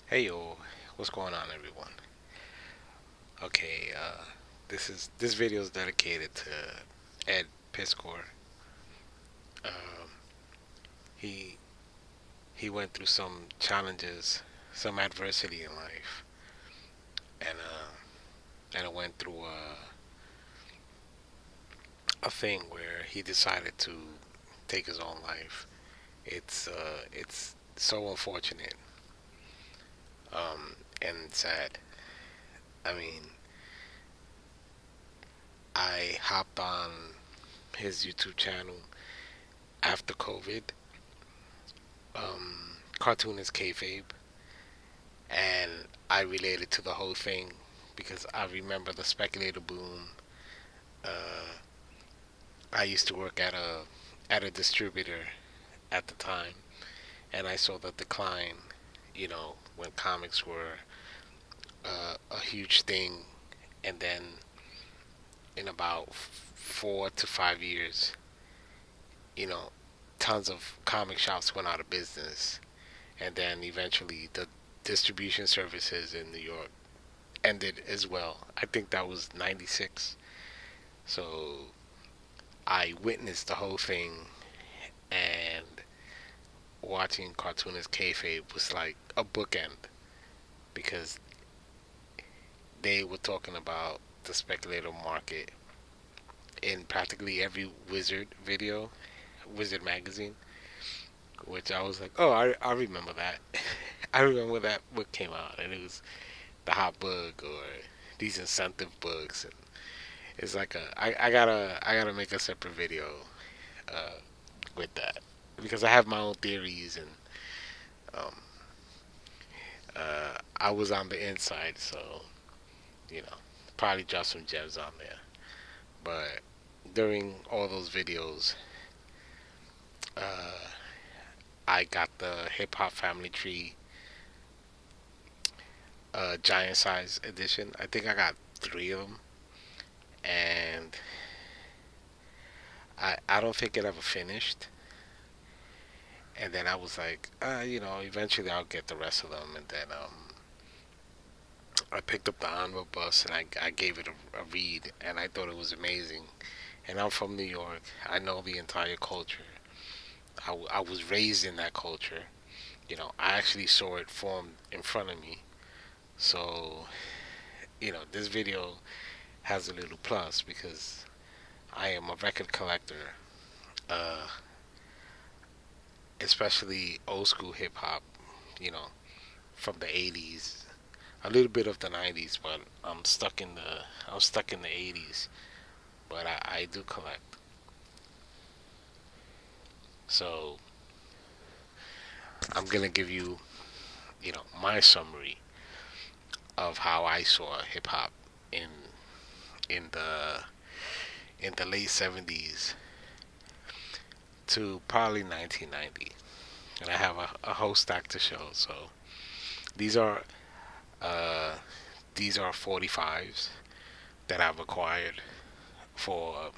Hey yo, what's going on, everyone? Okay, this video is dedicated to Ed Piskor. Um, he he went through some challenges, some adversity in life, and it went through a thing where he decided to take his own life. It's so unfortunate, and sad. I mean, I hopped on his YouTube channel after COVID. Cartoonist kayfabe, and I related to the whole thing because I remember the speculator boom. Uh, I used to work at a distributor at the time, and I saw the decline. When comics were a huge thing, and then in about 4 to 5 years, you know, tons of comic shops went out of business, and then eventually the distribution services in New York ended as well. I think that was '96. So I witnessed the whole thing, and watching cartoonist kayfabe was like a bookend because they were talking about the speculator market in practically every Wizard video, Wizard magazine, which I was like, oh, I remember that. I remember that book came out, and it was the hot bug or these incentive books. And it's like I gotta make a separate video uh, with that because I have my own theories, and um, I was on the inside, so you know, probably drop some gems on there. But during all those videos, uh, I got the Hip Hop Family Tree giant size edition. I think I got three of them, and I don't think it ever finished. And then I was like, eventually I'll get the rest of them. And then I picked up the omnibus and I gave it a read, and I thought it was amazing. And I'm from New York. I know the entire culture. I was raised in that culture. I actually saw it formed in front of me. So, this video has a little plus because I am a record collector, uh, especially old school hip hop, you know, from the 80s, a little bit of the 90s, but I'm stuck in the 80s, but I do collect. So, I'm going to give you, my summary of how I saw hip hop in in the in the late 70s to probably 1990, and I have a whole stack to show. So these are uh, these are 45s that I've acquired for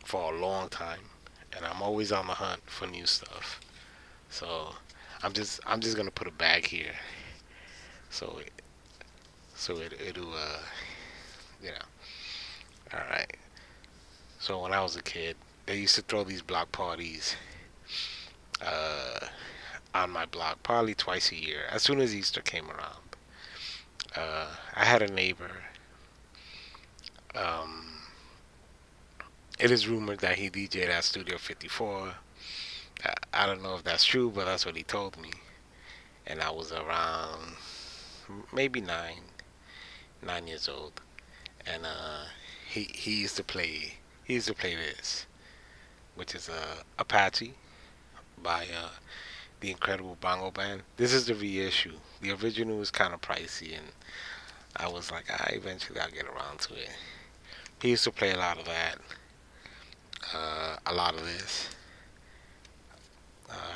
for a long time, and I'm always on the hunt for new stuff. So I'm just gonna put a bag here, so it'll you know all right. So when I was a kid, they used to throw these block parties uh, on my block probably twice a year. As soon as Easter came around, I had a neighbor. Um, it is rumored that he DJ'd at Studio 54. I don't know if that's true, but that's what he told me. And I was around maybe 9 years old, and he used to play this, which is Apache by the Incredible Bongo Band. This is the reissue. The original is kind of pricey, and I was like, eventually I'll get around to it. He used to play a lot of that, a lot of this.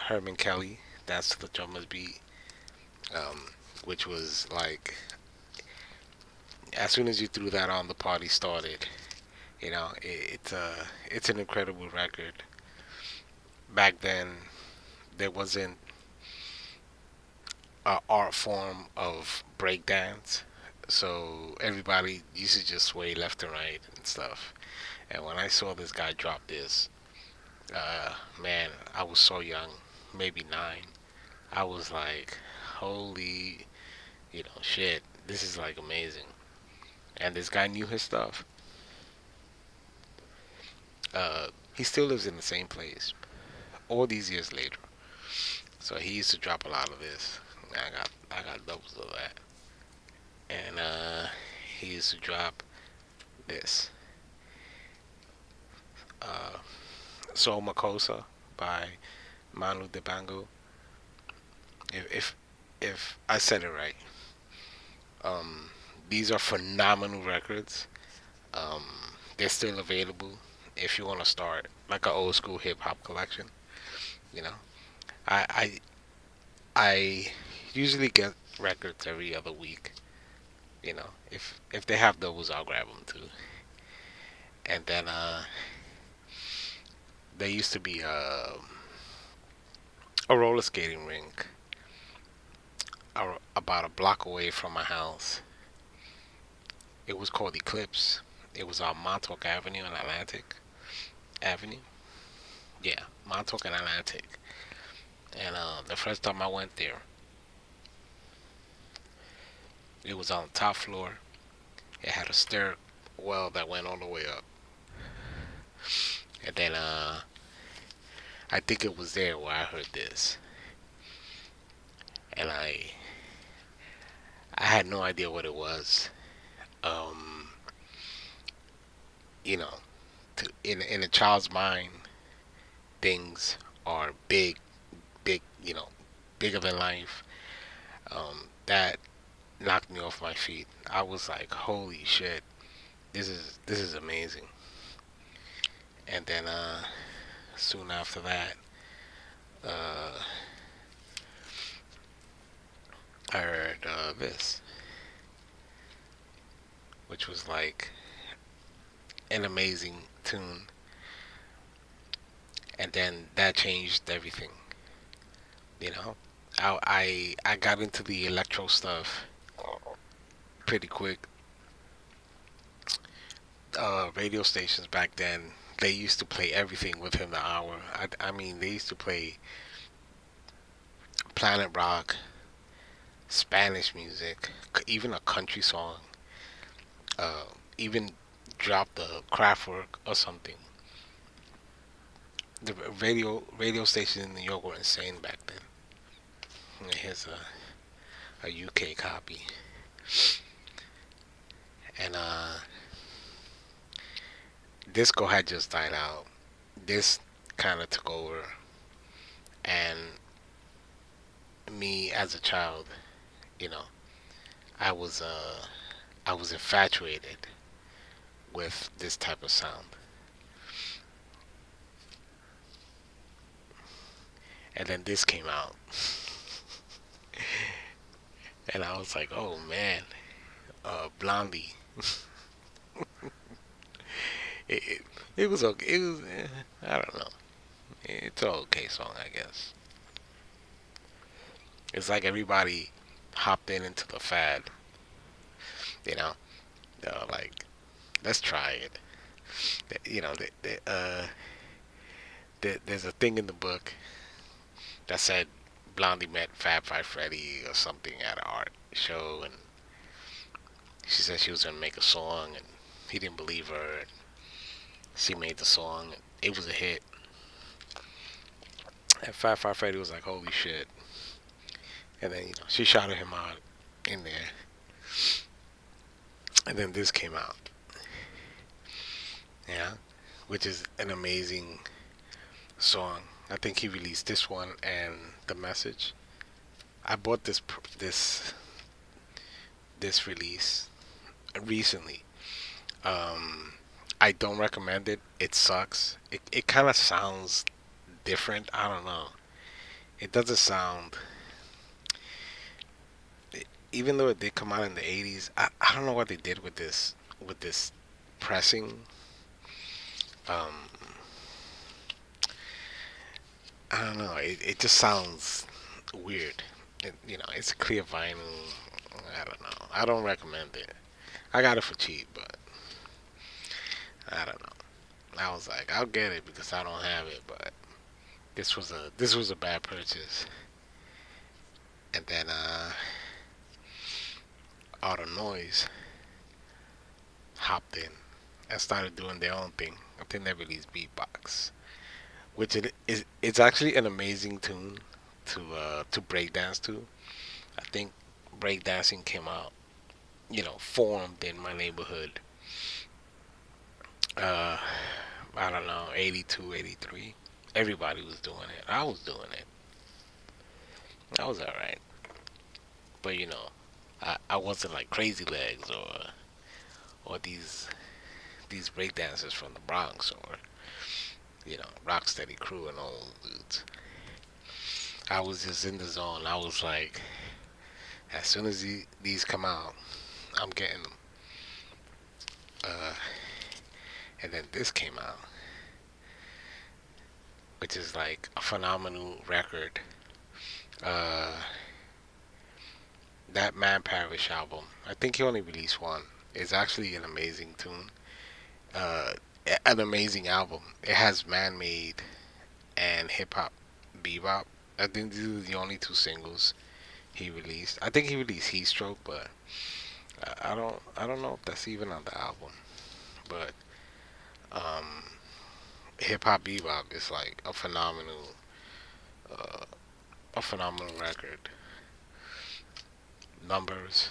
Herman Kelly, Dance to the Drummer's Beat, um, which was like, as soon as you threw that on, the party started. It's an incredible record. Back then, there wasn't a art form of breakdance. So everybody used to just sway left and right and stuff. And when I saw this guy drop this, man, I was so young, maybe 9. I was like, holy, shit, this is like amazing. And this guy knew his stuff. He still lives in the same place all these years later. So he used to drop a lot of this. I got doubles of that. And he used to drop this. Uh, Soul Makosa by Manu Dibango. If I said it right, um, these are phenomenal records. Um, they're still available if you want to start like an old school hip hop collection. You know, I I I usually get records every other week. If they have those, I'll grab them too. And then there used to be a roller skating rink about a block away from my house. It was called Eclipse. It was on Montauk Avenue and Atlantic Avenue. Yeah, Montauk and Atlantic. And the first time I went there, it was on the top floor. It had a stairwell that went all the way up. And then I think it was there where I heard this. And I had no idea what it was. Um, you know, in a child's mind, things are big, big, bigger than life. That knocked me off my feet. I was like, "Holy shit, this is amazing." And then soon after that, uh, I heard this, which was like an amazing tune, and then that changed everything. You know, I got into the electro stuff pretty quick. Radio stations back then, they used to play everything within the hour. I mean, they used to play planet rock, Spanish music, even a country song, uh, even drop the Kraftwerk or something. The radio stations in New York were insane back then. Here's a UK copy, and disco had just died out. This kind of took over, and me as a child, you know, I was uh I was infatuated with this type of sound. And then this came out, and I was like, "Oh man, Blondie." It, it, it was okay. It was I don't know. It's an okay song, I guess. It's like everybody hopped into the fad, you know. Like, let's try it. There's a thing in the book that said Blondie met Fab Five Freddy or something at an art show, and she said she was gonna make a song, and he didn't believe her. And she made the song, and it was a hit. And Fab Five Freddy was like, "Holy shit!" And then she shouted him out in there, and then this came out, yeah, which is an amazing song. I think he released this one and the message. I bought this this release recently. Um, I don't recommend it. It sucks. It kind of sounds different. I don't know. It doesn't sound. Even though it did come out in the 80s, I don't know what they did with this pressing. Um, I don't know. It just sounds weird. it's a clear vinyl. I don't know. I don't recommend it. I got it for cheap, but I don't know. I was like, I'll get it because I don't have it, but this was a bad purchase. And then Auto Noise hopped in and started doing their own thing. I think they released Beatbox, which it's actually an amazing tune to breakdance to. I think breakdancing came out, formed in my neighborhood. Uh, I don't know, 82, 83. Everybody was doing it. I was doing it. I was all right, but I wasn't like Crazy Legs or these breakdancers from the Bronx or Rocksteady Crew and all those dudes. I was just in the zone. I was like, as soon as these come out, I'm getting them. Uh, and then this came out, which is like a phenomenal record. Uh, that Man Parrish album, I think he only released one. It's actually an amazing tune. Uh, an amazing album. It has Man Made and Hip Hop Bebop. I think these are the only two singles he released. I think he released Heat Stroke, but I don't know if that's even on the album. But um, Hip Hop Bebop is like uh, a phenomenal record. Numbers,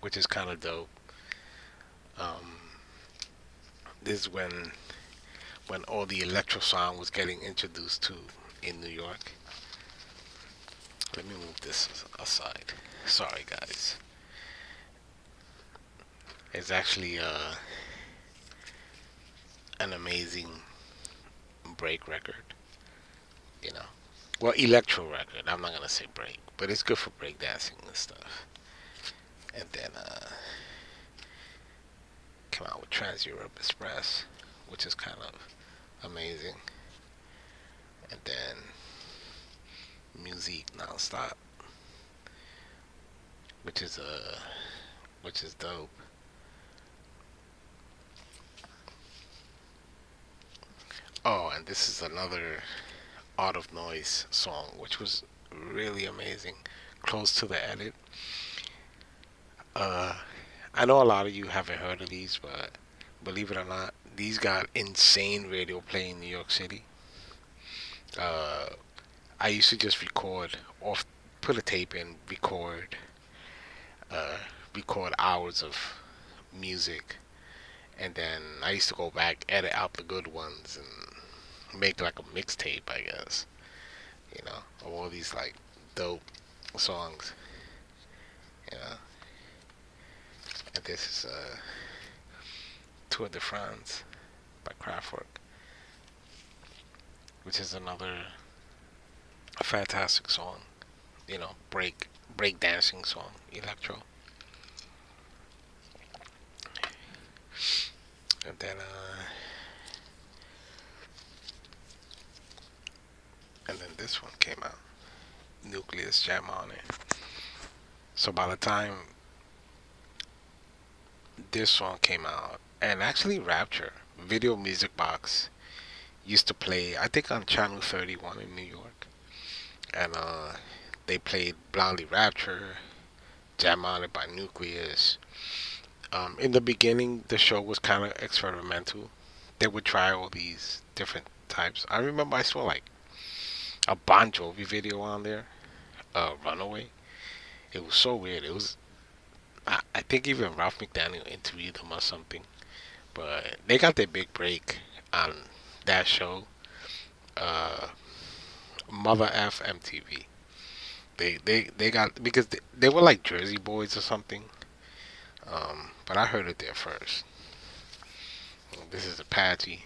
which is kind of dope. Um, this is when all the electro sound was getting introduced to in New York. Let me move this aside. Sorry, guys. It's actually an amazing break record. You know, well, electro record. I'm not gonna say break, but it's good for break dancing and stuff. And then come out with Trans Europe Express, which is kind of amazing. And then Music Nonstop, which is which is dope. Oh, and this is another Art of Noise song, which was really amazing. Close to the edit. Uh, I know a lot of you haven't heard of these, but believe it or not, these got insane radio play in New York City. Uh, I used to just record off, put a tape in, uh, record hours of music, and then I used to go back, edit out the good ones, and make like a mixtape, I guess, of all these like dope songs, you know. And this is Tour de France by Kraftwerk, which is another fantastic song, break dancing song, electro. And then this one came out, Nucleus Jam on it. So by the time this song came out, and actually Rapture, Video Music Box used to play, I think on Channel 31 in New York, and they played Blondie Rapture, Jam on It by Nucleus. In the beginning, the show was kind of experimental. They would try all these different types. I remember I saw like a Bon Jovi video on there, Runaway. It was so weird. I think even Ralph McDaniel interviewed him or something. But they got their big break on that show, uh, Mother F MTV. They got because they were like Jersey Boys or something. But I heard it there first. This is Apache,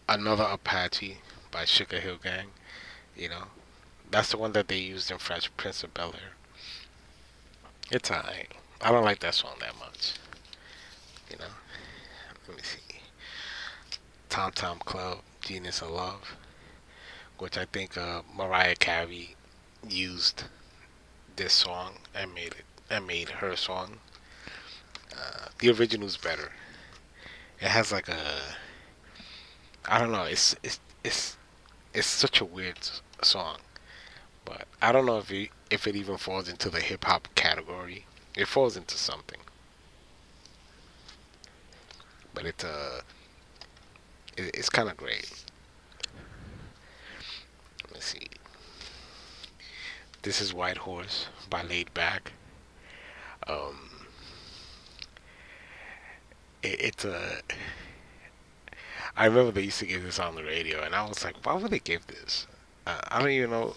another Apache by Sugar Hill Gang. You know, that's the one that they used in Fresh Prince of Bel Air. It's alright. I don't like that song that much. You know, let me see. Tom Tom Club, Genius of Love, which I think Mariah Carey used this song and made her song. The original's better. It has like a, I don't know. It's such a weird song, but I don't know if it even falls into the hip hop category. It falls into something, but it's kind of great. Let's see. This is White Horse by Laid Back. Um, it's a. I remember they used to give this on the radio, and I was like, why would they give this? I don't even know.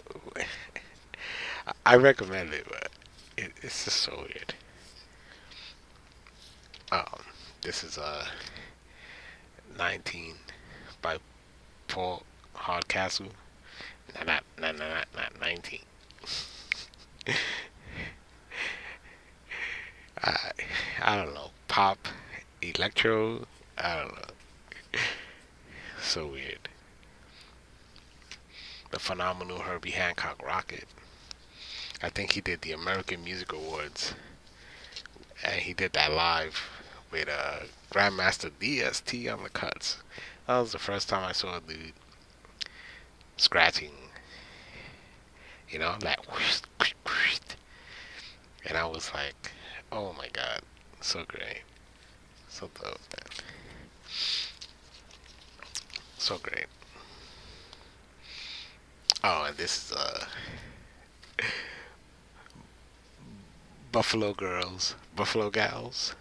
I recommend it, but it's just so weird. Um, this is 19 by Paul Hardcastle. Not 19. I I don't know. Pop, electro. I don't know. So weird. The phenomenal Herbie Hancock Rocket. I think he did the American Music Awards, and he did that live with Grandmaster DST on the cuts. That was the first time I saw a dude scratching, like whoosh, whoosh, whoosh. And I was like, oh my god, so great, so dope, man, so great. Oh, and this is Buffalo Girls, Buffalo Gals,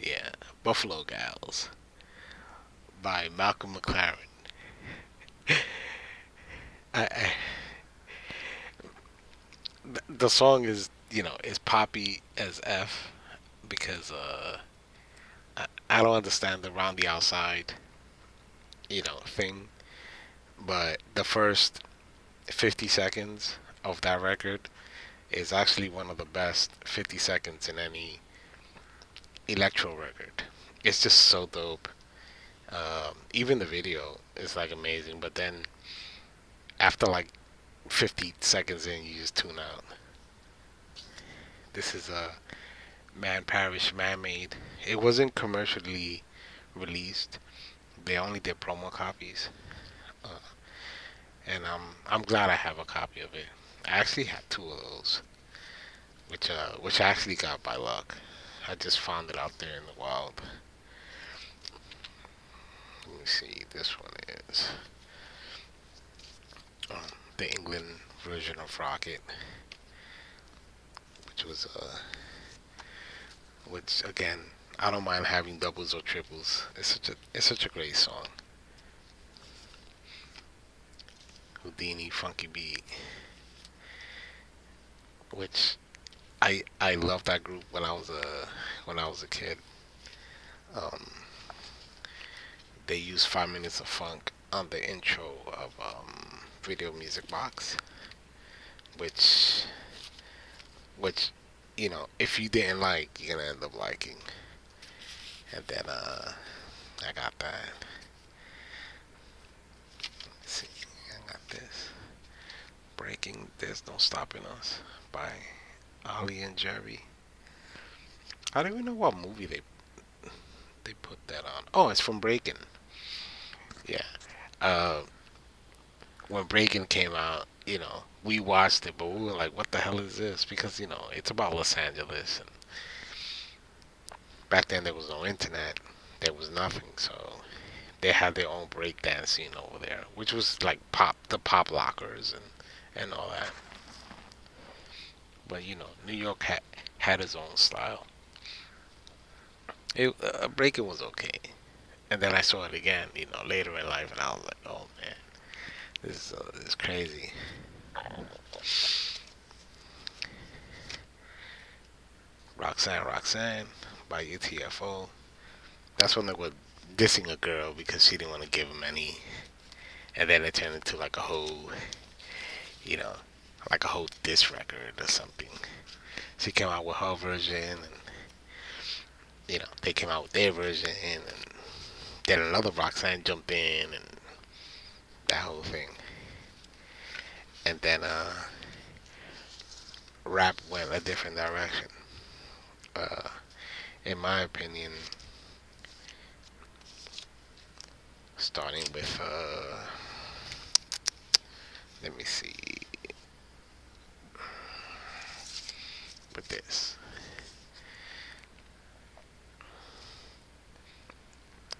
yeah, Buffalo Gals by Malcolm McLaren. I the song is is poppy as f because I don't understand the round the outside thing, but the first 50 seconds of that record is actually one of the best 50 seconds in any electro record. It's just so dope. Even the video is like amazing, but then after like 50 seconds in, you just tune out. This is a Man Parish Man Made. It wasn't commercially released. They only did promo copies, uh, and I'm glad I have a copy of it. I actually had two of those, which I actually got by luck. I just found it out there in the wild. Let me see. This one is the England version of Rocket, which was which again, I don't mind having doubles or triples. It's such a great song. Houdini, Funky Beat, which I loved that group when I was a kid. Um, they used 5 minutes of funk on the intro of Video Music Box, which which if you didn't like, you're gonna end up liking. And then I got that. Let's see, I got this. Breaking, There's No Stopping Us by Ali and Jerry. I don't even know what movie they put that on. Oh, it's from Breaking. Yeah. Uh, when Breaking came out, we watched it, but we were like, "What the hell is this?" Because it's about Los Angeles, and back then there was no internet, there was nothing, so they had their own breakdance scene over there, which was like the pop lockers and all that. But New York had its own style. Breaking was okay, and then I saw it again, later in life, and I was like, "Oh man, this is crazy." Roxanne, Roxanne by UTFO. That's when they were dissing a girl because she didn't want to give him any, and then it turned into like a whole, you know, like a whole diss record or something. She came out with her version, and they came out with their version, and then another Roxanne jumped in, and that whole thing. and then rap went a different direction. Uh, in my opinion, starting with let me see, with this,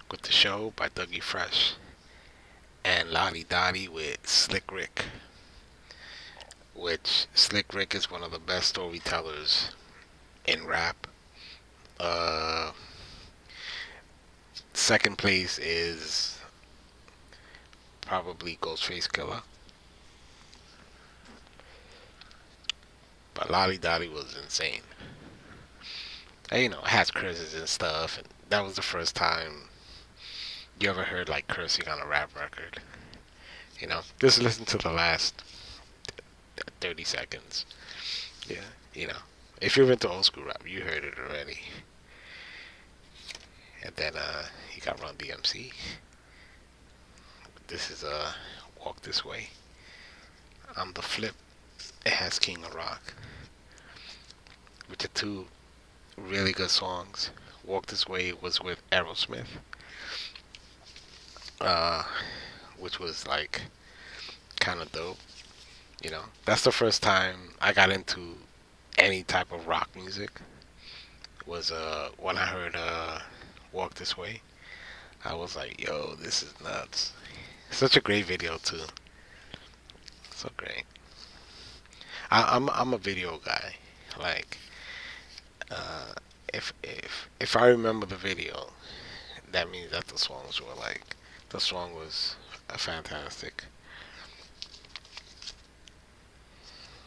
with the show by Dougie Fresh and Lottie Dottie with Slick Rick, which Slick Rick is one of the best storytellers in rap. Uh, Second place is probably Ghostface Killer, but Lottie Dottie was insane. And, you know, it has curses and stuff, and that was the first time you ever heard like cursing on a rap record. You know, just listen to the last 30 seconds. Yeah, you know, if you're into old school rap, you heard it already. And then you got Run DMC. This is Walk This Way. On the flip, it has King of Rock, which are two really good songs. Walk This Way was with Aerosmith, uh, which was like kind of dope. You know, that's the first time I got into any type of rock music. Was when I heard Walk This Way. I was like, yo, this is nuts. Such a great video too. So great. I'm a video guy. Like, uh, if I remember the video, that means that the songs were like, the song was fantastic.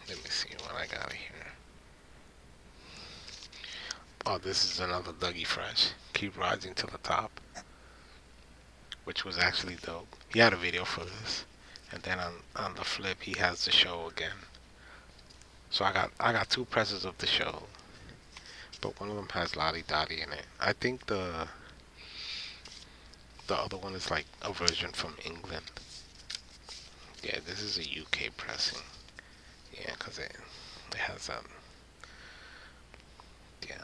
Let me see what I got here. Oh, this is another Dougie Fresh. Keep Rising to the Top, which was actually dope. He had a video for this, and then on the flip, he has the show again. So I got two presses of the show, but one of them has Lottie Dottie in it. I think the other one is like a version from England. Yeah, this is a UK pressing. Yeah, cause it has yeah.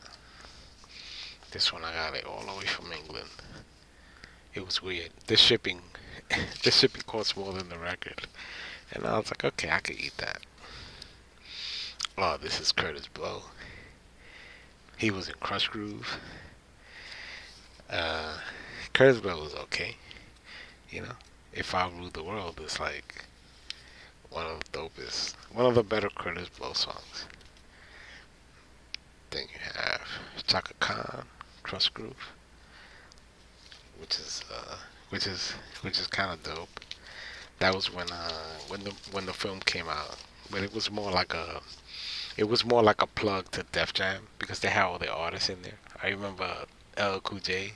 This one I got it all the way from England. It was weird. The shipping, the shipping costs more than the record, and I was like, okay, I could eat that. Oh, this is Curtis Blow. He was in Crush Groove. Uh, Curtis Blow was okay. You know, If I Ruled the World is like one of the dopest, one of the better Curtis Blow songs. Then you have Chaka Khan, Crush Groove, which is which is kind of dope. That was when the film came out, but it was more like a plug to Def Jam because they had all the artists in there. I remember L Cool J,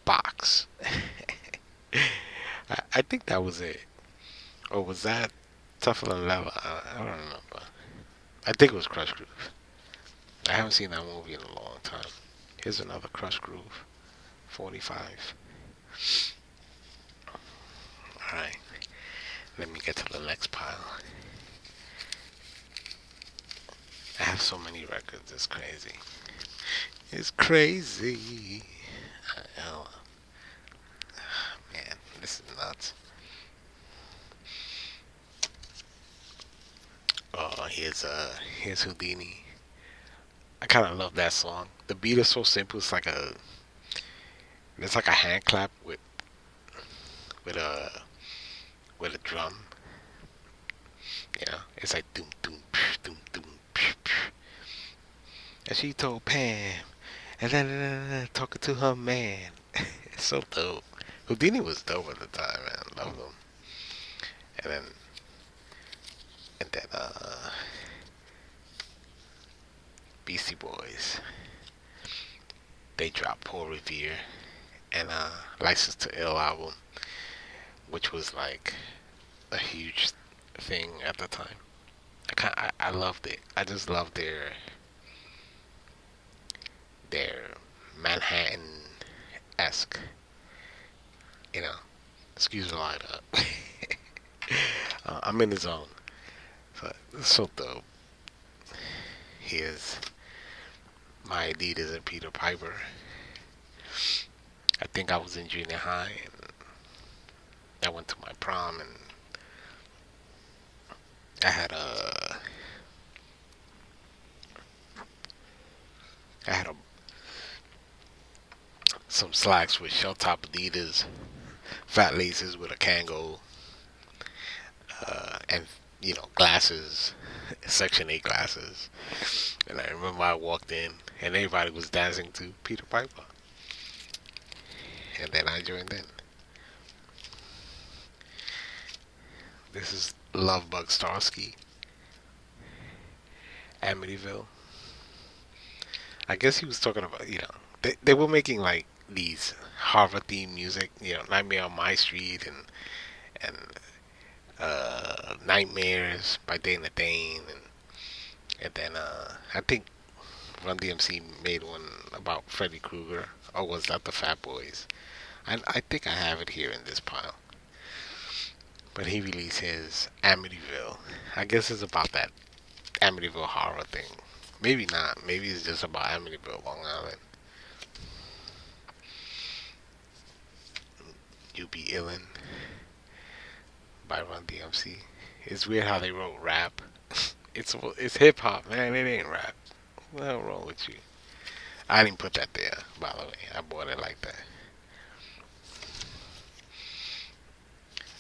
Box. I think that was it, or was that Tougher Than Leather? I don't remember. I think it was Crush Groove. I haven't seen that movie in a long time. Here's another Crush Groove, 45. Alright, let me get to the next pile. I have so many records, it's crazy. It's crazy. Oh, man, this is nuts. Oh, here's Houdini. I kind of love that song. The beat is so simple. It's like a hand clap with a with a drum. You know, it's like doom doom psh, doom doom psh, psh. And she told Pam, and then talking to her man. It's so dope. Houdini was dope at the time, man. Love him. And then Beastie Boys. They dropped Paul Revere and License to Ill album, which was like a huge thing at the time. I loved it. I just loved their Manhattan esque, you know. Excuse the light up. I'm in the zone. So, so dope. Here's my Adidas and Peter Piper. I think I was in junior high and I went to my prom and I had a I had some slacks with shell top Adidas, fat laces with a Kango, and glasses, Section 8 glasses. And I remember I walked in and everybody was dancing to Peter Piper, and then I joined in. This is Lovebug Starsky, Amityville. I guess he was talking about, they were making like these horror themed music, Nightmare on My Street and Nightmares by Dana Dane, and then I think Run DMC made one about Freddy Krueger, or was that the Fat Boys? I think I have it here in this pile. But he released his Amityville. I guess it's about that Amityville horror thing. Maybe not. Maybe it's just about Amityville, Long Island. You Be Illin' by Run DMC. It's weird how they wrote rap. It's hip hop, man. It ain't rap. What's the hell wrong with you? I didn't put that there, by the way. I bought it like that.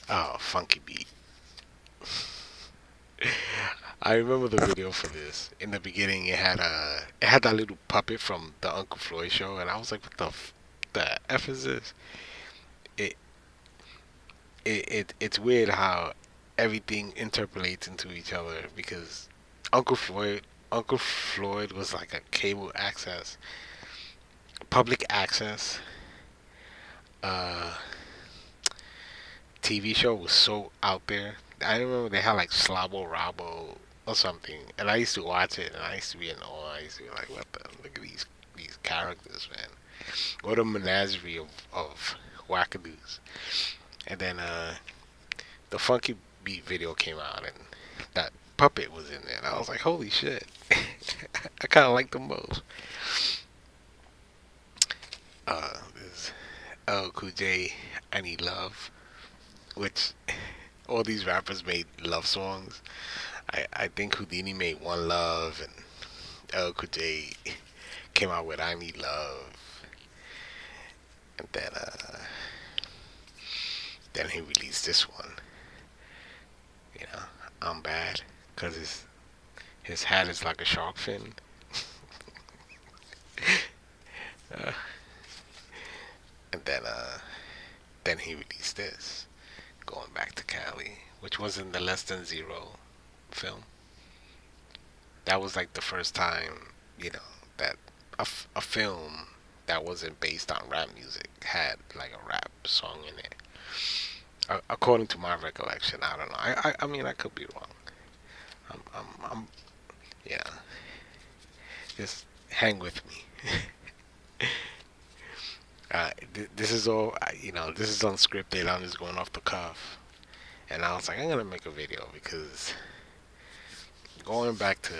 Oh, funky beat. I remember the video for this. In the beginning, it had that little puppet from the Uncle Floyd show, and I was like, "What the f is this?" It it's weird how everything interpolates into each other because Uncle Floyd Uncle Floyd was like a cable access, public access uh, TV show was so out there. I remember they had like Slabo Rabo or something, and I used to watch it, and I used to be in awe. I used to be like, "What the? Look at these characters, man! What a menagerie of wackadoos!" And then the Funky Beat video came out, and that puppet was in there, and I was like, "Holy shit!" I kind of like them both. There's Cool J, I Need Love, which all these rappers made love songs. I think Houdini made One Love, and Cool J came out with I Need Love, and then he released this one. You know, I'm bad because his hat is like a shark fin. uh, and then he released this, Going Back to Cali, which was in the Less Than Zero film. That was like the first time, that a film that wasn't based on rap music had like a rap song in it. According to my recollection, I don't know. I mean, I could be wrong. I'm yeah. Just hang with me. This is all, this is unscripted. I'm just going off the cuff. And I was like, I'm gonna make a video because going back to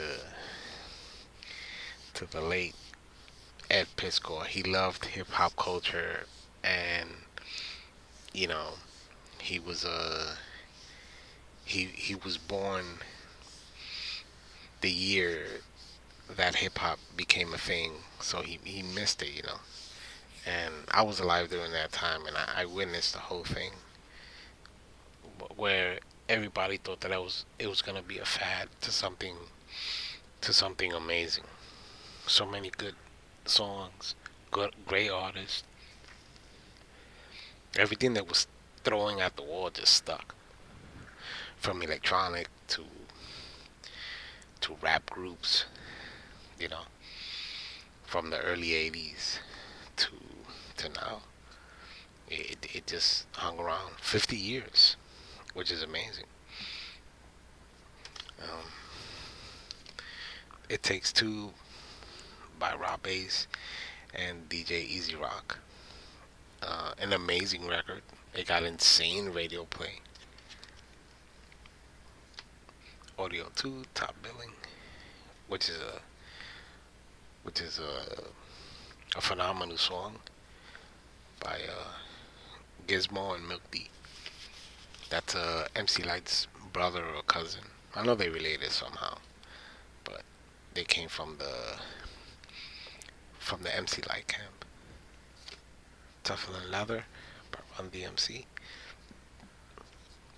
the late Ed Piskor, he loved hip hop culture, and you know, he was he was born the year that hip hop became a thing, so he missed it. And I was alive during that time, and I witnessed the whole thing, where everybody thought that it was gonna be a fad to something amazing. So many good songs, good great artists. Everything that was throwing at the wall just stuck. From electronic to rap groups, you know, from the early '80s to now. It just hung around 50 years, which is amazing. Um, it Takes Two by Rob Bass and DJ Easy Rock. An amazing record. It got insane radio play. Audio 2, Top Billing, which is a a phenomenal song by Gizmo and Milk D. That's MC Light's brother or cousin. I know they related somehow, but they came from the MC Light camp. Tougher Than Leather by Run DMC.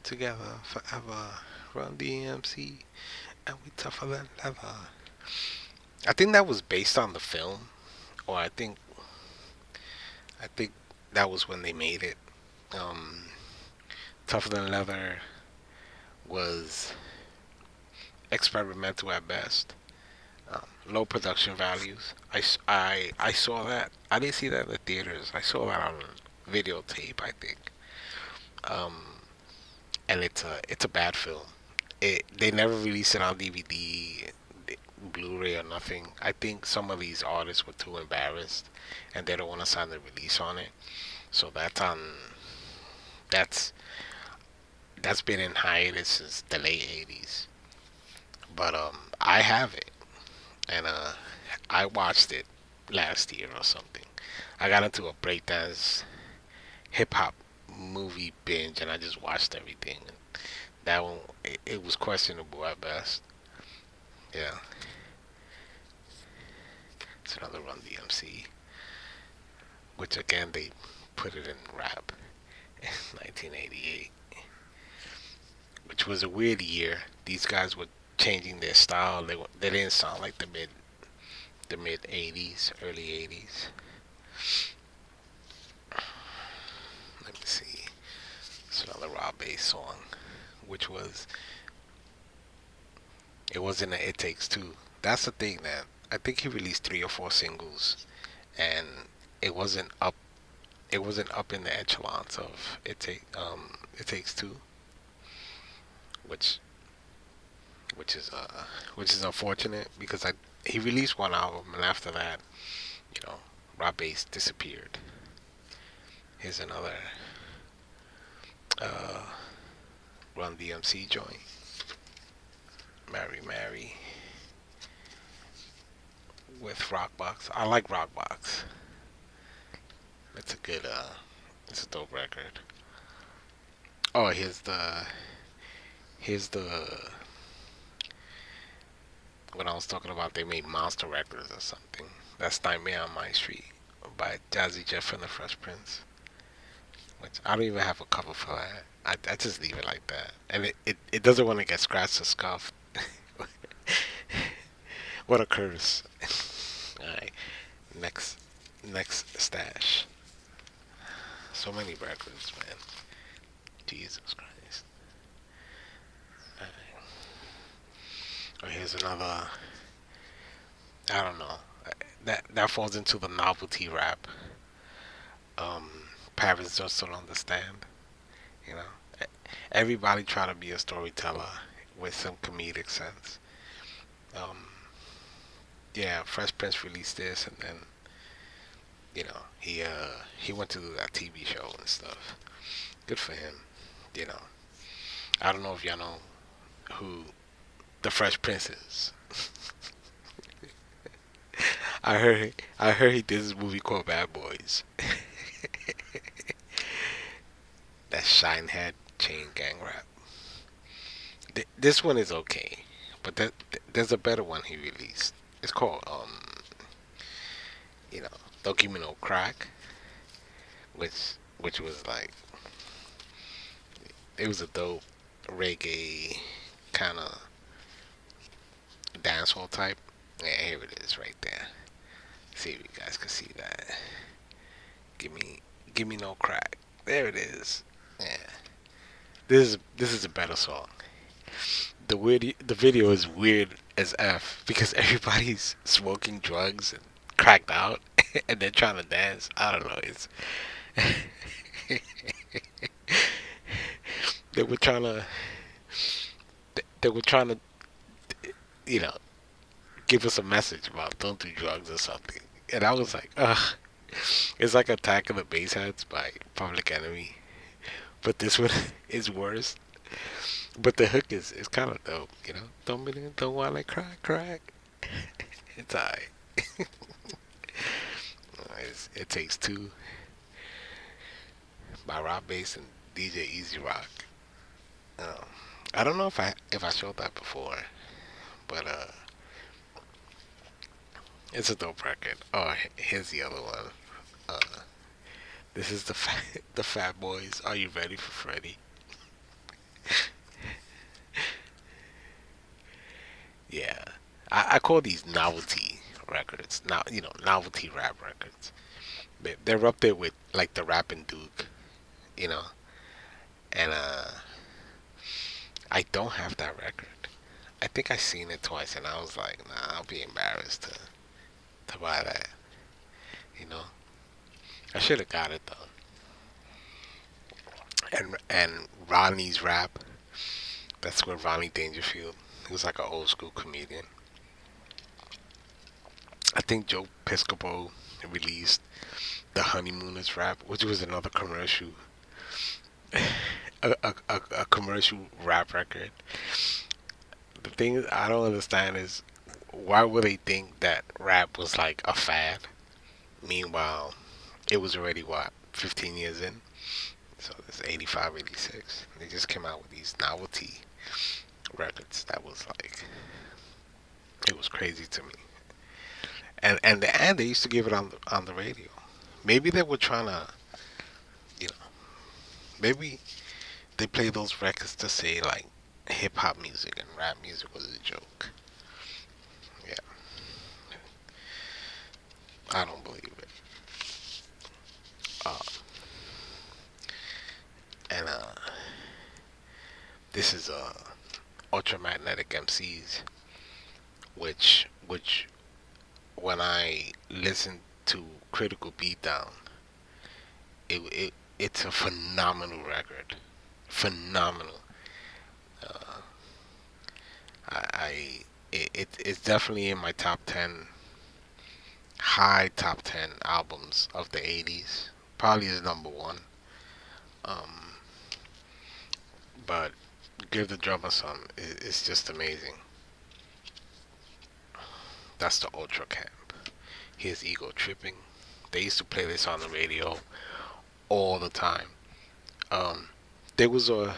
Together forever, Run DMC, and we tougher than leather. I think that was based on the film, or I think that was when they made it. Um, Tougher Than Leather was experimental at best. Low production values. I saw that. I didn't see that in the theaters. I saw that on videotape, I think. Um, and it's a bad film. They never released it on DVD, Blu-ray, or nothing. I think some of these artists were too embarrassed, and they don't want to sign the release on it. So that's that's been in hiatus since the late '80s. But I have it, and I watched it last year or something. I got into a breakdance hip hop movie binge, and I just watched everything. That one, it was questionable at best. Yeah, it's another Run DMC, which again they put it in rap in 1988, which was a weird year. These guys were changing their style. They didn't sound like the mid '80s, early '80s. Let me see. It's another Rob Bass song, which was it wasn't a It Takes Two. That's the thing, man. I think he released 3 or 4 singles, and it wasn't up. It wasn't up in the echelons of It Takes Two, which which is uh which is unfortunate because I he released one album and after that, you know, Rob Bass disappeared. Here's another uh Run DMC joint, Mary Mary with Rockbox. I like Rockbox. It's a good it's a dope record. Oh, here's the when I was talking about they made Monster Records or something. That's Nightmare on My Street by Jazzy Jeff and the Fresh Prince. Which I don't even have a cover for that. I just leave it like that. And it doesn't want to get scratched or scuffed. What a curse. Alright. Next next stash. So many records, man. Jesus Christ. Alright. Oh, here's another I don't know. That falls into the novelty rap. Um Parents just don't understand. You know, everybody try to be a storyteller with some comedic sense. Um, yeah, Fresh Prince released this, and then he went to do that TV show and stuff. Good for him. You know, I don't know if y'all know who the Fresh Prince is. I heard he did this movie called Bad Boys. That Shinehead chain gang rap. This one is okay, but there's a better one he released. It's called you know, Don't Give Me No Crack, which was like it was a dope reggae kind of dancehall type. Yeah, here it is right there. See if you guys can see that. Give me give me no crack. There it is. Yeah. This is a better song. The video is weird as f because everybody's smoking drugs and cracked out and they're trying to dance. I don't know. It's they were trying to they were trying to you know give us a message about don't do drugs or something. And I was like, ugh. It's like Attack of the Bassheads by Public Enemy, but this one is worse. But the hook is kind of dope, you know. Don't wanna crack crack. It's alright. It takes two by Rob Bass and DJ Easy Rock. Um, I don't know if I showed that before, but it's a dope record. Oh, here's the other one. Uh, this is the Fat Boys. Are you ready for Freddy? Yeah, I call these novelty records. Now novelty rap records. They're up there with like the Rapping Duke, you know. And I don't have that record. I think I seen it twice, and I was like, nah, I'll be embarrassed to buy that. You know, I should have got it though. And Rodney's rap. That's where Ronnie Dangerfield. He was like an old school comedian. I think Joe Piscopo released the Honeymooners rap, which was another commercial, a commercial rap record. The thing I don't understand is why would they think that rap was like a fad? Meanwhile, it was already what 15 years in. So it's 85, 86. They just came out with these novelty records that was like it was crazy to me. And they used to give it on the radio. Maybe they were trying to, you know, maybe they play those records to say like hip hop music and rap music was a joke. Yeah, I don't believe it. Uh, and this is ultramagnetic MCs, which when I listen to Critical Beatdown, it's a phenomenal record, phenomenal. Uh, I it's definitely in my top 10, high top 10 albums of the 80s. Probably is number one. Um, but Give the Drummer Some is just amazing. That's the Ultra Camp. Here's Ego Tripping. They used to play this on the radio all the time. Um, there was a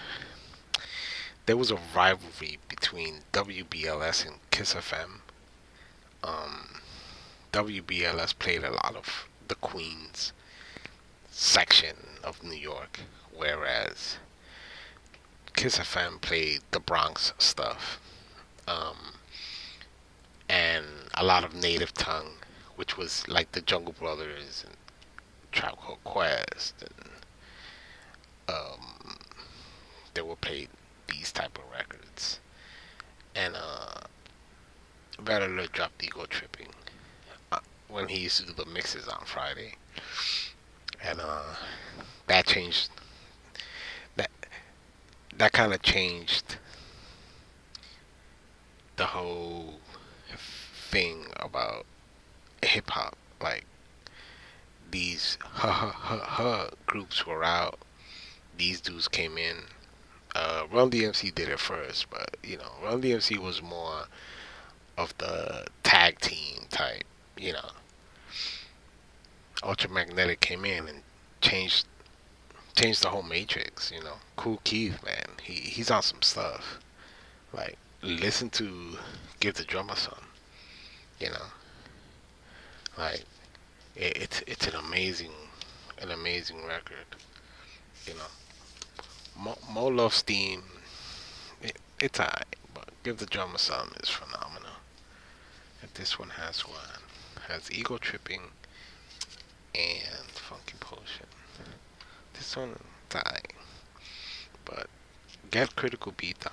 there was a rivalry between WBLS and Kiss FM. Um, WBLS played a lot of the Queens section of New York, whereas Kiss FM played the Bronx stuff, um, and a lot of native tongue, which was like the Jungle Brothers and Tribe Called Quest, and um, they would play these type of records. And Red Alert dropped Ego Tripping when he used to do the mixes on Friday, and that changed that that kind of changed the whole thing about hip hop. Like these ha ha ha ha groups were out. These dudes came in. Run DMC did it first, but Run DMC was more of the tag team type. You know, Ultramagnetic came in and changed the whole matrix. Cool Keith, man, he's on some stuff. Like listen to Give the Drummer Some. You know, like it's an amazing record. You know, Mo Love Steam, it's alright, but Give the Drummer Some is phenomenal. And this one has Ego Tripping and Funky Potion. This one, it's alright, but Get Critical Beatdown.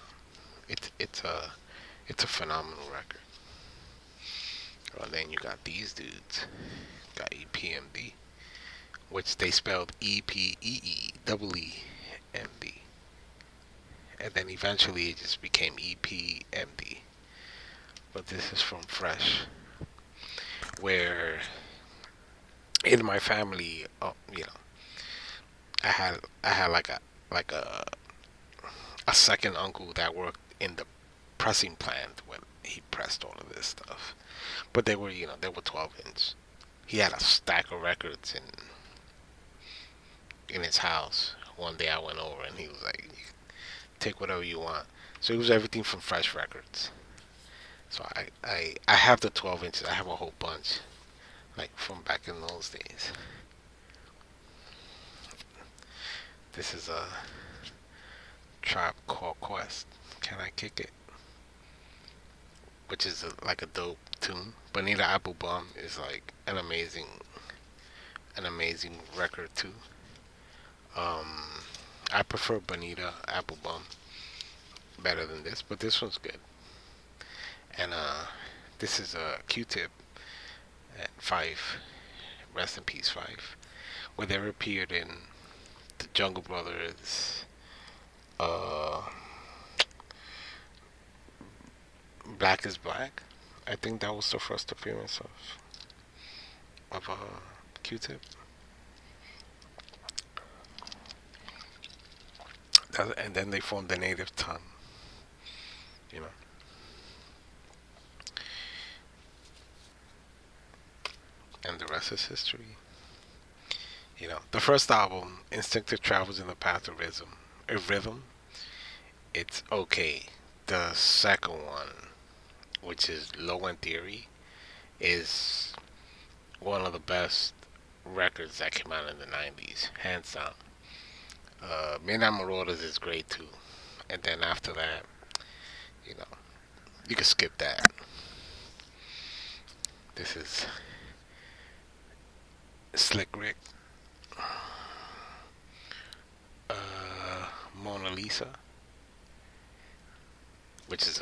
It's a phenomenal record. Well, then you got these dudes. Got EPMD, which they spelled EPEEEEMD, and then eventually it just became EPMD. But this is from Fresh, where in my family, I had like a a second uncle that worked in the pressing plant when he pressed all of this stuff. But they were, they were 12 inch. He had a stack of records in his house. One day I went over and he was like, "Take whatever you want." So it was everything from Fresh Records. So I have the 12 inches. I have a whole bunch, like from back in those days. This is a Tribe Called Quest. Can I kick it? Which is like a dope tune. Bonita Applebum is like an amazing record too. Um, I prefer Bonita Applebum better than this, but this one's good. And this is a Q-Tip at Five. Rest in peace, Five. Where they appeared in the Jungle Brothers, uh, Black is Black. I think that was the first appearance of Q-Tip. And then they formed the Native Tongue. You know, and the rest is history. The first album, Instinctive Travels in the Path of Rhythm, it's okay. The second one, which is Low End Theory, is one of the best records that came out in the 90s, hands down. Midnight Marauders is great too. And then after that, you know, you can skip that. This is Slick Rick, Mona Lisa, which is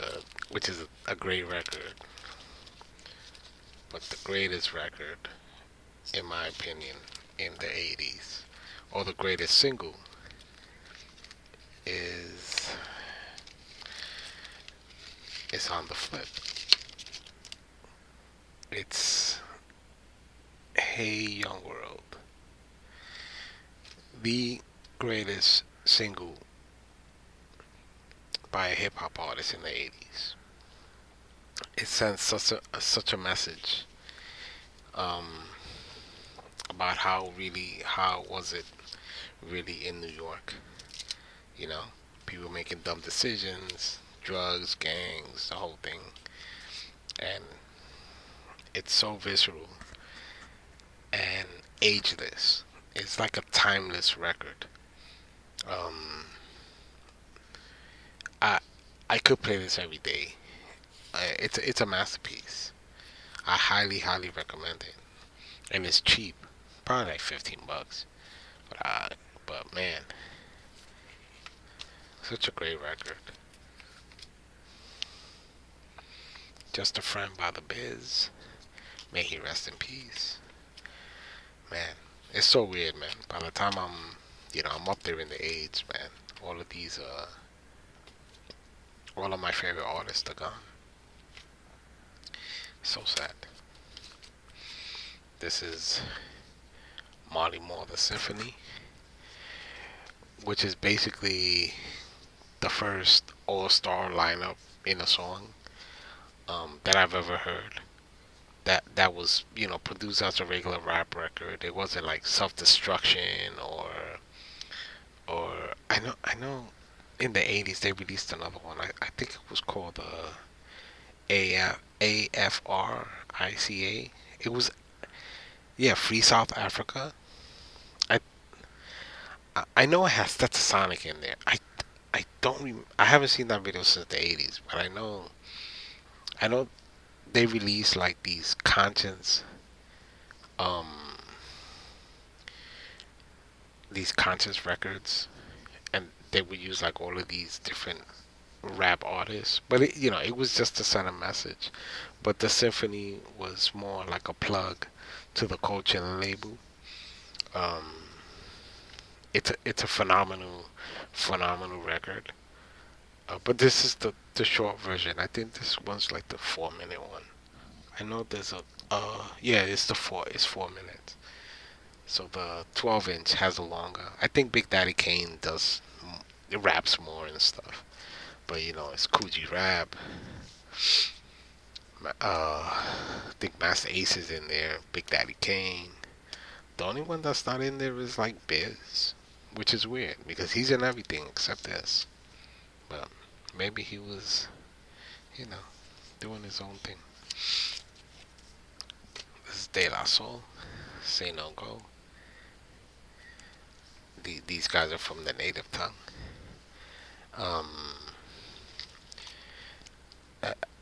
a great record, but the greatest record, in my opinion, in the 80s, or the greatest single, is on the flip. It's Hey Young World, the greatest single by a hip hop artist in the 80s. It sends such a message, um, about how was it really in New York. You know, people making dumb decisions, drugs, gangs, the whole thing, and it's so visceral and ageless. It's like a timeless record. Um, I I could play this every day. It's a masterpiece. I highly recommend it, and it's cheap, probably like $15. But man, such a great record. Just a Friend by the Biz. May he rest in peace. Man, it's so weird, man. By the time I'm up there in the age, man. All of these, all of my favorite artists are gone. So sad. This is Marty Moore the Symphony, which is basically the first all-star lineup in a song, that I've ever heard. That was produced as a regular rap record. It wasn't like Self Destruction or I know in the 80s they released another one. I think it was called AFRICA. It was, yeah, Free South Africa. I I know it has Stetsasonic in there. I don't I haven't seen that video since the 80s, but I know they released like um these conscious records, and they would use like all of these different rap artists, but it was just to send a message. But the symphony was more like a plug to the culture and label. um it's a phenomenal record. But this is the short version. I think this one's like the 4 minute one. I know there's a yeah, it's 4 minutes. So the 12 inch has a longer. I think Big Daddy Kane does it raps more and stuff. But it's Coogee Rap. I think Master Ace is in there. Big Daddy Kane. The only one that's not in there is like Biz, which is weird because he's in everything except this. But maybe he was, you know, doing his own thing. This is De La Soul. Say No Go. These guys are from the native tongue. Um,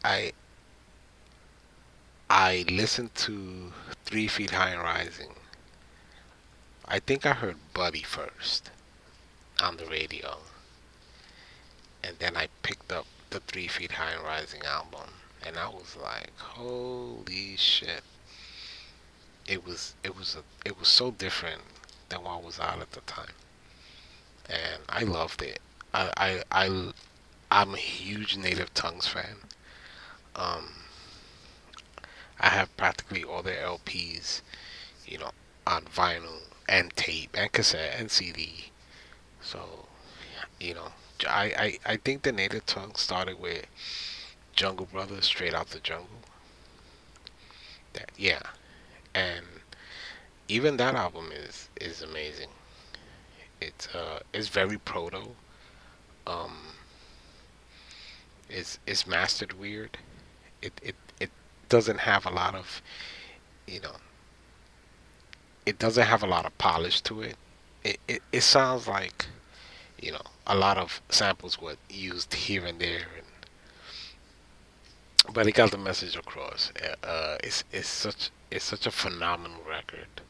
I I listened to 3 Feet High and Rising. I think I heard Buddy first on the radio, and then I picked up the 3 Feet High and Rising album, and I was like, holy shit! It was so different than what was out at the time, and I loved it. I'm a huge Native Tongues fan. Um, I have practically all their LPs, you know, on vinyl and tape and cassette and CD. So, you know, I think the Native Tongue started with Jungle Brothers, Straight Out the Jungle. Yeah, and even that album is amazing. It's very proto. Um, it's mastered weird. It doesn't have a lot of you know it doesn't have a lot of polish to it. It sounds like a lot of samples were used here and there, but it got the message across. It's such a phenomenal record.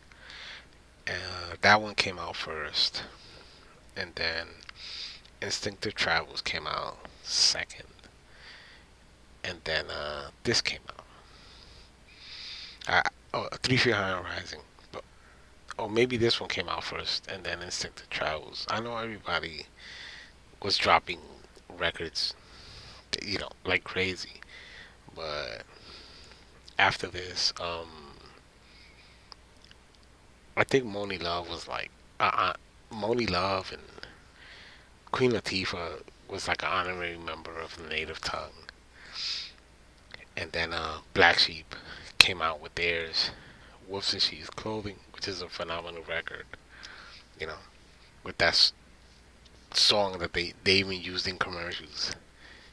That one came out first, and then Instinctive Travels came out second, and then this came out. Oh, 3 Feet High and Rising, but maybe this one came out first, and then Instinctive Travels. I know everybody was dropping records, like crazy, but after this, I think Moni Love was like, Moni Love and Queen Latifah was like an honorary member of the Native Tongue, and then Black Sheep came out with theirs, Wolves in Sheep's Clothing, which is a phenomenal record. You know, with that song that they even used in commercials.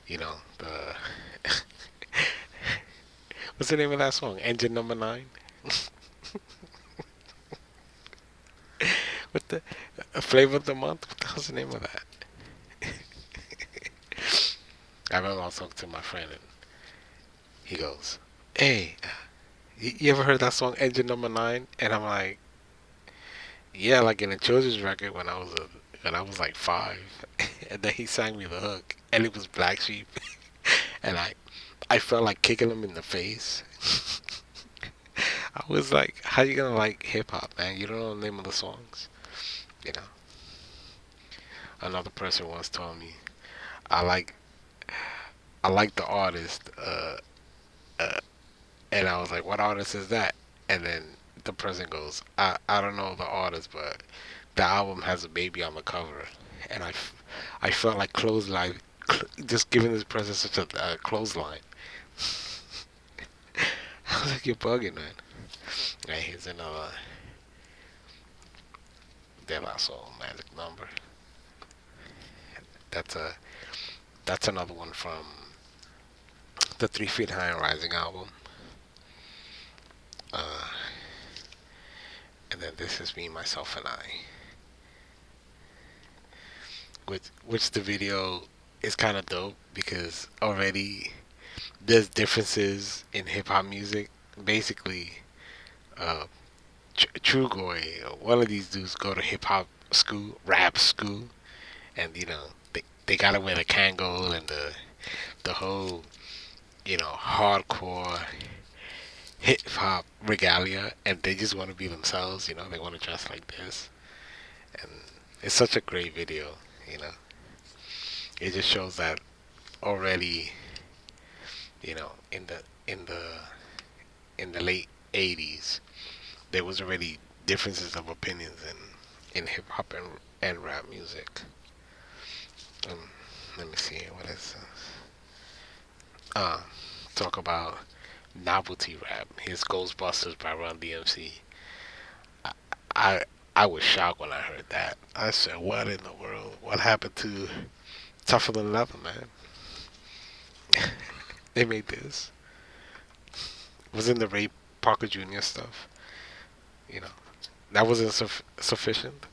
The what's the name of that song? Engine Number Nine. What the Flavor of the Month? What the hell's the name of that? I remember I was talking to my friend and he goes, "Hey, you ever heard that song Engine Number Nine?" And I'm like, "Yeah, like in a children's record when I was like 5." And then he sang me the hook, and it was Black Sheep, and I felt like kicking him in the face. I was like, "How you gonna like hip hop, man? You don't know the name of the songs." You know. Another person once told me, "I like I like the artist," uh, and I was like, "What artist is that?" And then the person goes, "I don't know the artist, but the album has a baby on the cover," and I felt like clothesline, just giving this person such a clothesline. I was like, "You're bugging, man." Right, here's another De La Soul Magic Number. That's a that's another one from the 3 Feet High and Rising album. Uh, and then this is Me, Myself, and I, which the video is kind of dope because already there's differences in hip hop music. Basically, uh, Trugoy, one of these dudes go to hip hop school, rap school, and they gotta wear the Kangol and the whole hardcore hip hop regalia, and they just want to be themselves. They want to dress like this, and it's such a great video. You know, it just shows that already. In the late '80s, there was already differences of opinions in hip hop and rap music. Um, let me see. What is this? Uh, talk about novelty rap. Here's Ghostbusters by Run DMC. I, I I was shocked when I heard that. I said, "What in the world? What happened to Tougher Than Leather, man? They made this. Was in the Ray Parker Jr. stuff. You know, that wasn't sufficient.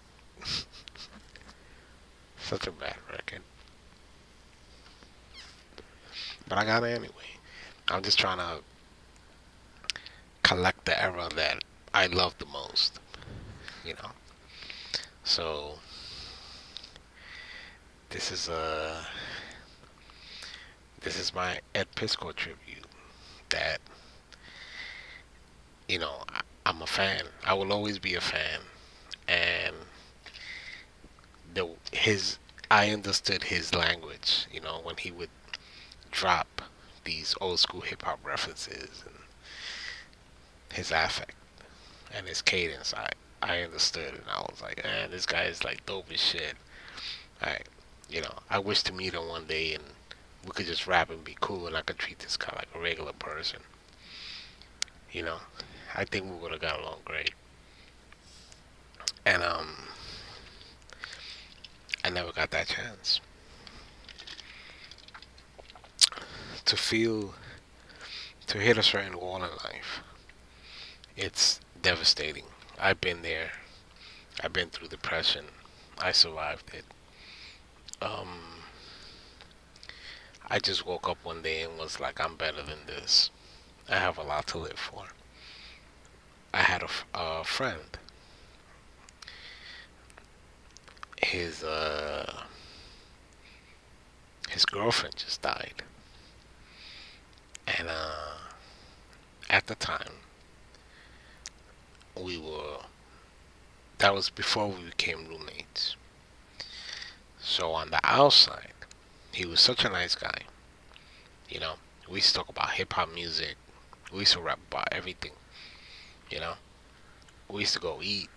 Such a bad record, but I got it anyway. I'm just trying to collect the era that I love the most. You know, so this is this is my Ed Piskor tribute. That I'm a fan. I will always be a fan, and the his I understood his language. When he would drop these old school hip hop references and his affect and his cadence, I understood, and I was like, man, this guy is like dope as shit. I I wish to meet him one day and we could just rap and be cool, and I could treat this guy like a regular person. You know, I think we would have got along great. And I never got that chance to feel to hit a certain wall in life. It's devastating. I've been there. I've been through depression. I survived it. Um, I just woke up one day and was like, I'm better than this. I have a lot to live for. I had a friend. His his girlfriend just died, and at the time we were that was before we became roommates. So on the outside, he was such a nice guy. You know, we used to talk about hip hop music. We used to rap about everything. You know, we used to go eat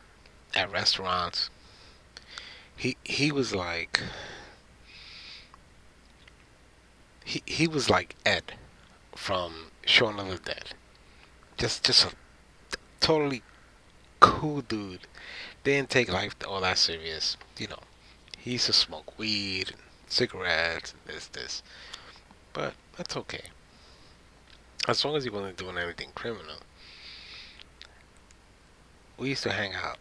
at restaurants. He was like he was like Ed from Shaun of the Dead. Just a totally cool dude. Didn't take life all that serious. He used to smoke weed and cigarettes and this. But that's okay. As long as he wasn't doing anything criminal. We used to hang out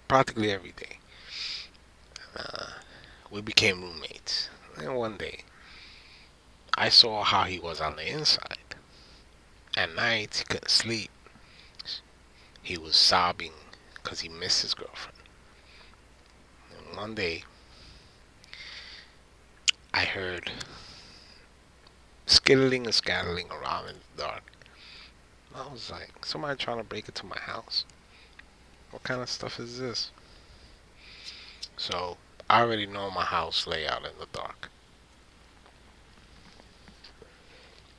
practically every day. Uh, we became roommates. And one day, I saw how he was on the inside. At night, he couldn't sleep. He was sobbing because he missed his girlfriend. And one day, I heard skittling and scattling around in the dark. I was like, somebody trying to break into my house. What kind of stuff is this? So, I already know my house layout in the dark.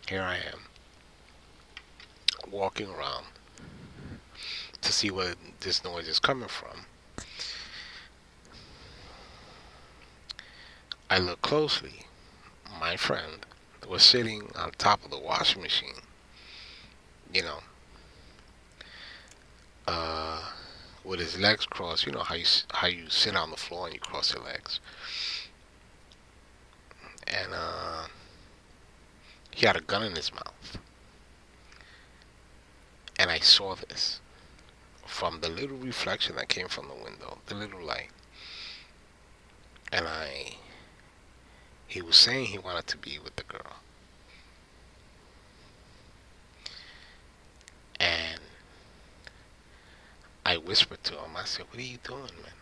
Here I am, walking around to see where this noise is coming from. I look closely. My friend was sitting on top of the washing machine, you know, uh, with his legs crossed. You know how you sit on the floor and you cross your legs, and he had a gun in his mouth. And I saw this from the little reflection that came from the window, the little light. And he was saying he wanted to be with the girl. And I whispered to him, I said, what are you doing, man?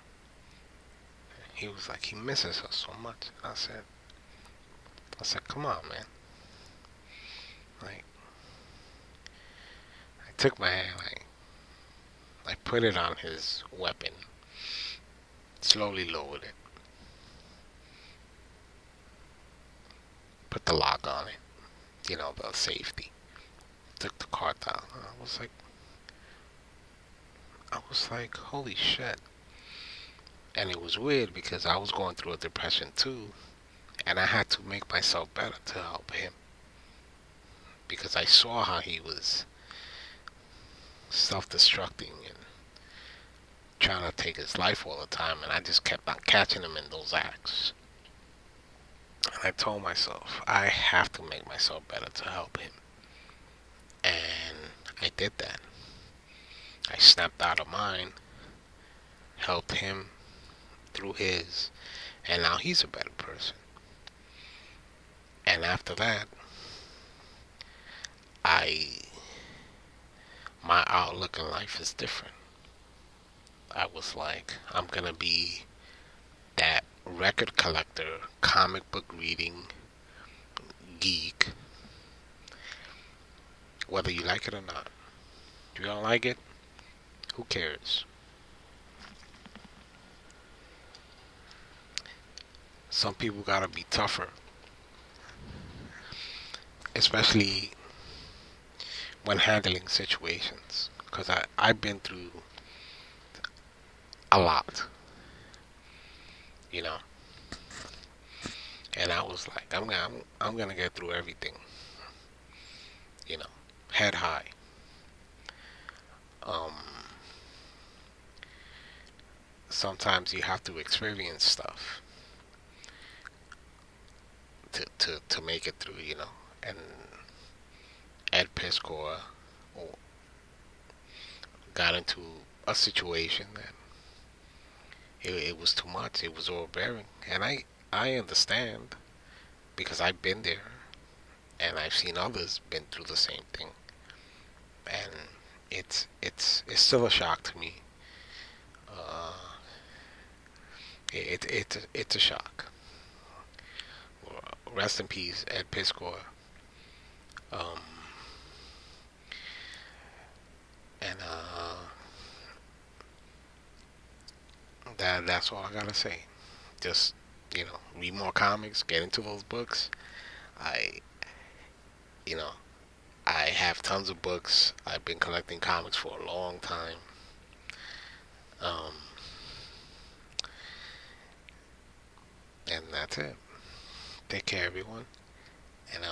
He was like, he misses her so much. I said, come on, man. Like, I took my hand, I put it on his weapon, slowly lowered it, put the lock on it, the safety. Took the car down. I was like, holy shit. And it was weird because I was going through a depression too, and I had to make myself better to help him because I saw how he was self-destructing and trying to take his life all the time, and I just kept on catching him in those acts. And I told myself, I have to make myself better to help him. And I did that. I snapped out of mine, helped him through his, and now he's a better person. And after that, I my outlook in life is different. I was like, I'm gonna be that record collector, comic book reading geek, whether you like it or not. If you don't like it, who cares? Some people gotta be tougher, especially when handling situations. Because I've been through a lot, you know. And I was like, I'm gonna get through everything, you know, head high. Um, Sometimes you have to experience stuff to make it through, you know. And Ed Piskor got into a situation that it was too much. It was overbearing, and I understand because I've been there and I've seen others been through the same thing, and it's still a shock to me. Uh, it's a shock. Rest in peace, Ed Piskor. Um, and that's all I gotta say. Just read more comics, get into those books. I you know I have tons of books. I've been collecting comics for a long time. Um, and that's it. Take care, everyone, and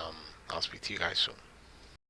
I'll speak to you guys soon.